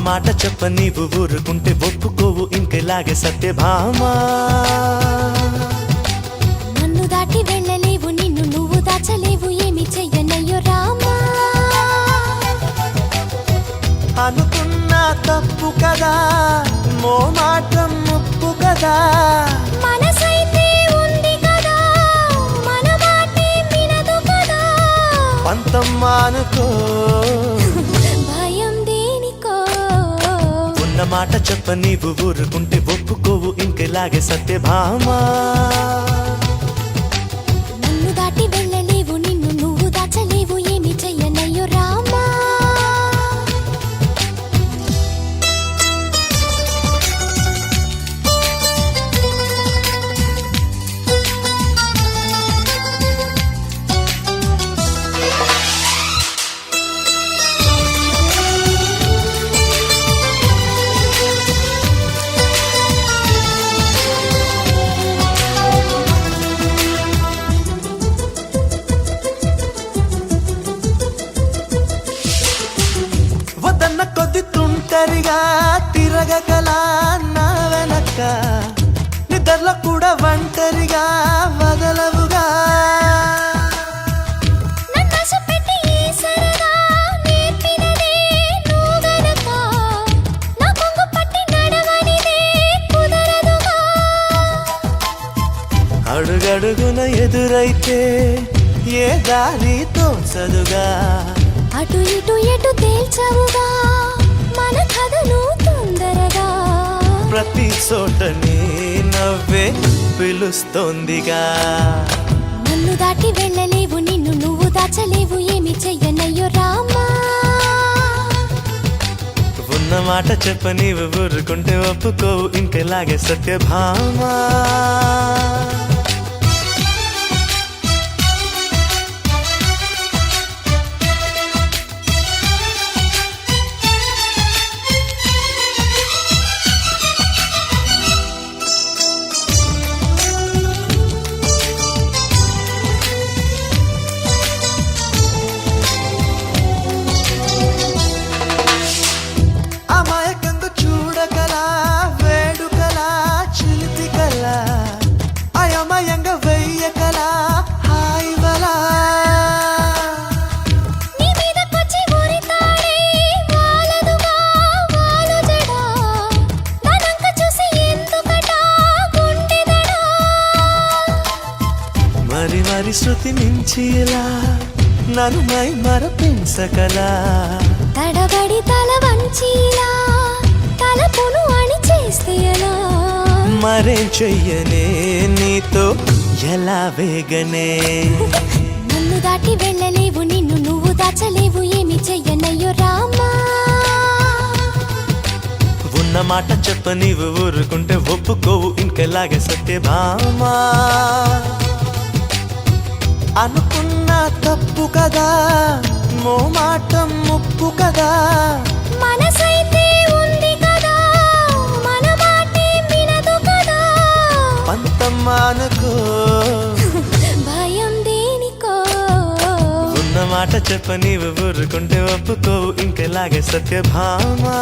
మాట చెప్ప నీవు ఊరుకుంటే ఒప్పుకోవు ఇంకెలాగే సత్యభామా. నన్ను దాటి వెళ్ళలేవు నిన్ను నువ్వు దాచలేవు ఏమి చెయ్యనయ్యో రామా. అనుకున్నా తప్పు కదా మోమాటం ముప్పు కదా. మనసైతే ఉంది కదా మన మాటే వినదు కదా. పంతం మానుకో భయం దేనికో. ఉన్న మాట చెప్ప నీవు ఊరుకుంటే ఒప్పుకోవు ఇంకెలాగే సత్యభామా. నన్ను దాటి వెళ్ళలేవు నిన్ను నువ్వు దాచలేవు ఏమి చెయ్యనయ్యో రామా. వదన్న కొద్ది తుంటరిగా తిరగకలా నా వెనక. నిద్రలో కూడా ఒంటరిగా వదలవుగా. నన్నాశ పెట్టి ఈ సరదా నేర్పినదే నువ్వు గనక. నా కొంగు పట్టి నడవనిదే కుదరదుగా. అడుగడుగున ఎదురైతే ఏ దారి తోచదుగా. అటు ఇటు ఎటు తేల్చవుగా మన కథను తొందరగా. ప్రతి చోట నీ నవ్వే పిలుస్తోందిగా. నన్ను దాటి వెళ్ళలేవు నిన్ను నువ్వు దాచలేవు ఏమి చెయ్యనయ్యో రామా. ఉన్న మాట చెప్ప నీవు ఊరుకుంటే ఒప్పుకోవు ఇంకెలాగే సత్యభామా. అమాయకంగా చూడకలా వేడుకలా చిలిపికలా. అయమయంగా వెయ్యకలా హాయివలా. నీ మీదకొచ్చి ఉరితాడే వాలదుగా వాలు జడా. దానంక చూసి ఎందుకట గుండెదడా. మరి మరి శృతి మించి ఇలా నన్ను మై మరపించకలా. తడబడి తల వంచిలా తలపును అని చేస్తే ఎలా. మరేం చెయ్యనే నీతో ఎలా వేగనే. నన్ను దాటి వెళ్ళలేవు నిన్ను నువ్వు దాచలేవు ఏమి చెయ్యనయ్యో రామా. ఉన్న మాట చెప్ప నీవు ఊరుకుంటే ఒప్పుకోవు ఇంకెలాగే సత్యభామా. అనుకున్నా తప్పు కదా మోమాటం ముప్పు కదా. మనసైతే ఉంది కదా మన మాటే వినదు కదా. పంతం మానుకో భయం దేనికో. ఉన్న మాట చెప్ప నీవు ఊరుకుంటే ఒప్పుకోవు ఇంకెలాగే సత్యభామా.